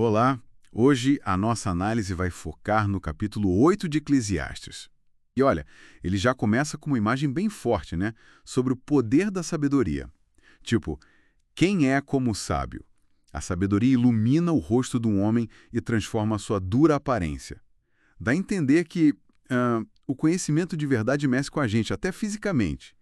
Olá, hoje a nossa análise vai focar no capítulo 8 de Eclesiastes. E olha, ele já começa com uma imagem bem forte, né? Sobre o poder da sabedoria. Tipo, quem é como o sábio? A sabedoria ilumina o rosto de um homem e transforma a sua dura aparência. Dá a entender que o conhecimento de verdade mexe com a gente, até fisicamente.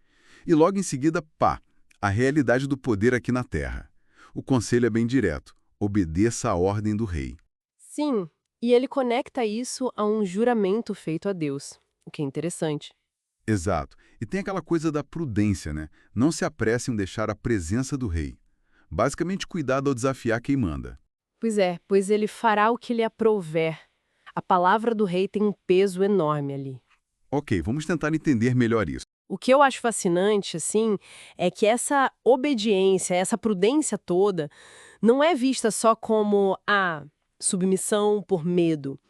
E logo em seguida, pá, a realidade do poder aqui na Terra. O conselho é bem direto. Obedeça a ordem do rei. Sim, e ele conecta isso a um juramento feito a Deus, o que é interessante. Exato. E tem aquela coisa da prudência, né? Não se apresse em deixar a presença do rei. Basicamente, cuidado ao desafiar quem manda. Pois é, pois ele fará o que lhe aprouver. A palavra do rei tem um peso enorme ali. Ok, vamos tentar entender melhor isso. O que eu acho fascinante, assim, é que essa obediência, essa prudência toda, não é vista só como a submissão por medo.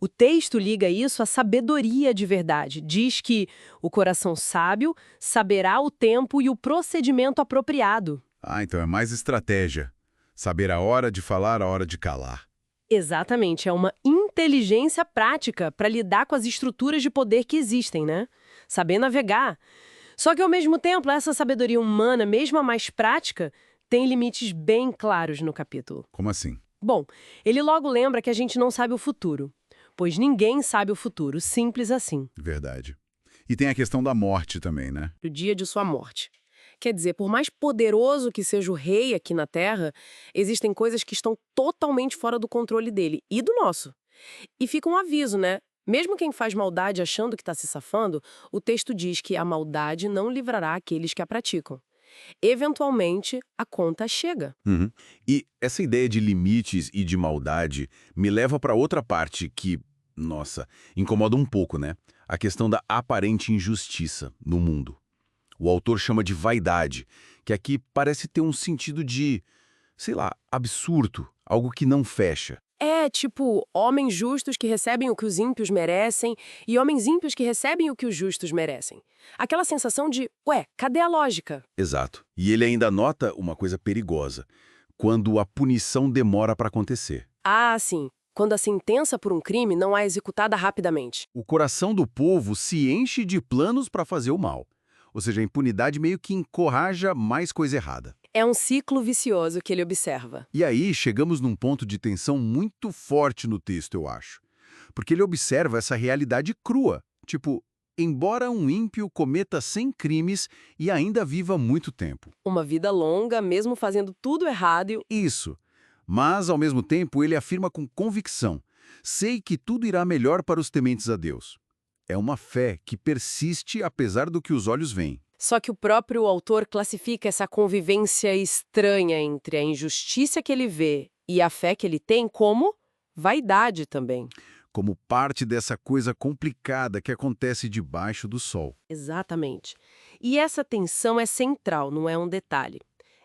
O texto liga isso à sabedoria de verdade. Diz que o coração sábio saberá o tempo e o procedimento apropriado. Ah, então é mais estratégia. Saber a hora de falar, a hora de calar. Exatamente, é uma inteligência prática para lidar com as estruturas de poder que existem, né? Saber navegar. Só que, ao mesmo tempo, essa sabedoria humana, mesmo a mais prática, tem limites bem claros no capítulo. Como assim? Bom, ele logo lembra que a gente não sabe o futuro, pois ninguém sabe o futuro, simples assim. Verdade. E tem a questão da morte também, né? O dia de sua morte. Quer dizer, por mais poderoso que seja o rei aqui na Terra, existem coisas que estão totalmente fora do controle dele e do nosso. E fica um aviso, né? Mesmo quem faz maldade achando que está se safando, o texto diz que a maldade não livrará aqueles que a praticam. Eventualmente, a conta chega. Uhum. E essa ideia de limites e de maldade me leva para outra parte que, nossa, incomoda um pouco, né? A questão da aparente injustiça no mundo. O autor chama de vaidade, que aqui parece ter um sentido de, sei lá, absurdo, algo que não fecha. É, tipo, homens justos que recebem o que os ímpios merecem e homens ímpios que recebem o que os justos merecem. Aquela sensação de, ué, cadê a lógica? Exato. E ele ainda nota uma coisa perigosa, quando a punição demora para acontecer. Ah, sim. Quando a sentença por um crime não é executada rapidamente. O coração do povo se enche de planos para fazer o mal. Ou seja, a impunidade meio que encoraja mais coisa errada. É um ciclo vicioso que ele observa. E aí chegamos num ponto de tensão muito forte no texto, eu acho. Porque ele observa essa realidade crua. Tipo, embora um ímpio cometa 100 crimes e ainda viva muito tempo. Uma vida longa, mesmo fazendo tudo errado e... Isso. Mas, ao mesmo tempo, ele afirma com convicção: sei que tudo irá melhor para os tementes a Deus. É uma fé que persiste apesar do que os olhos veem. Só que o próprio autor classifica essa convivência estranha entre a injustiça que ele vê e a fé que ele tem como vaidade também. Como parte dessa coisa complicada que acontece debaixo do sol. Exatamente. E essa tensão é central, não é um detalhe.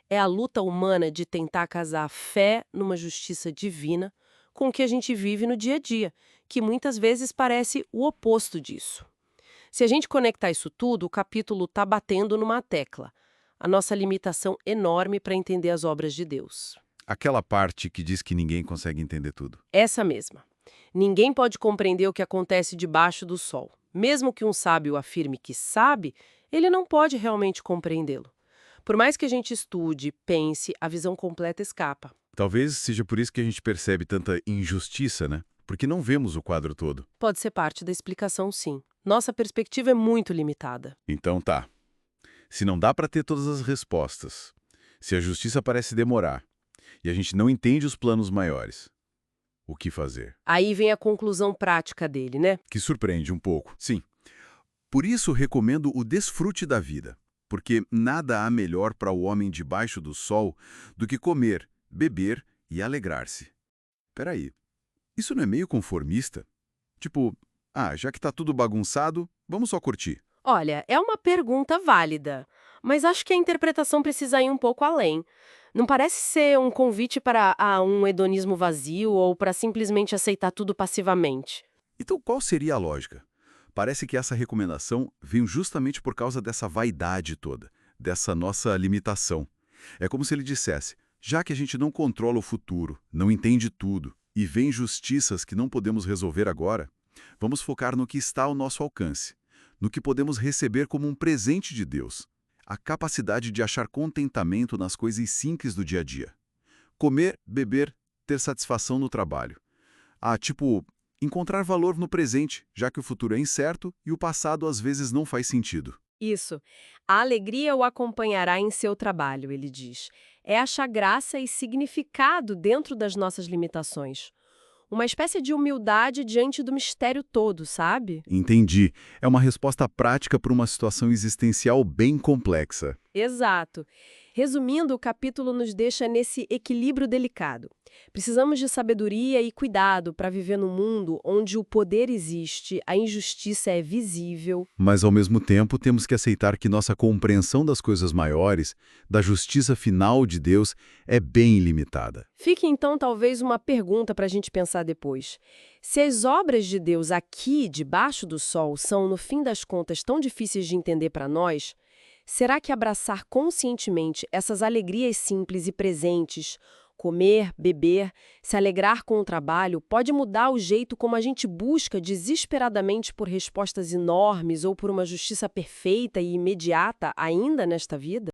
É a luta humana de tentar casar a fé numa justiça divina com o que a gente vive no dia a dia, que muitas vezes parece o oposto disso. Se a gente conectar isso tudo, o capítulo está batendo numa tecla. A nossa limitação enorme para entender as obras de Deus. Aquela parte que diz que ninguém consegue entender tudo. Essa mesma. Ninguém pode compreender o que acontece debaixo do sol. Mesmo que um sábio afirme que sabe, ele não pode realmente compreendê-lo. Por mais que a gente estude, pense, a visão completa escapa. Talvez seja por isso que a gente percebe tanta injustiça, né? Porque não vemos o quadro todo. Pode ser parte da explicação, sim. Nossa perspectiva é muito limitada. Então tá. Se não dá para ter todas as respostas, se a justiça parece demorar e a gente não entende os planos maiores, o que fazer? Aí vem a conclusão prática dele, né? Que surpreende um pouco. Sim. Por isso recomendo o desfrute da vida, porque nada há melhor para o homem debaixo do sol do que comer, beber e alegrar-se. Peraí, isso não é meio conformista? Tipo, já que tá tudo bagunçado, vamos só curtir. Olha, é uma pergunta válida, mas acho que a interpretação precisa ir um pouco além. Não parece ser um convite para um hedonismo vazio ou para simplesmente aceitar tudo passivamente. Então qual seria a lógica? Parece que essa recomendação veio justamente por causa dessa vaidade toda, dessa nossa limitação. É como se ele dissesse, Já que a gente não controla o futuro, não entende tudo e vê injustiças que não podemos resolver agora, vamos focar no que está ao nosso alcance, no que podemos receber como um presente de Deus, a capacidade de achar contentamento nas coisas simples do dia a dia. Comer, beber, ter satisfação no trabalho. Tipo, encontrar valor no presente, já que o futuro é incerto e o passado às vezes não faz sentido. Isso. A alegria o acompanhará em seu trabalho, ele diz. É achar graça e significado dentro das nossas limitações. Uma espécie de humildade diante do mistério todo, sabe? Entendi. É uma resposta prática para uma situação existencial bem complexa. Exato. Resumindo, o capítulo nos deixa nesse equilíbrio delicado. Precisamos de sabedoria e cuidado para viver num mundo onde o poder existe, a injustiça é visível. Mas, ao mesmo tempo, temos que aceitar que nossa compreensão das coisas maiores, da justiça final de Deus, é bem limitada. Fique então talvez uma pergunta para a gente pensar depois. Se as obras de Deus aqui, debaixo do sol, são, no fim das contas, tão difíceis de entender para nós, será que abraçar conscientemente essas alegrias simples e presentes, comer, beber, se alegrar com o trabalho, pode mudar o jeito como a gente busca desesperadamente por respostas enormes ou por uma justiça perfeita e imediata ainda nesta vida?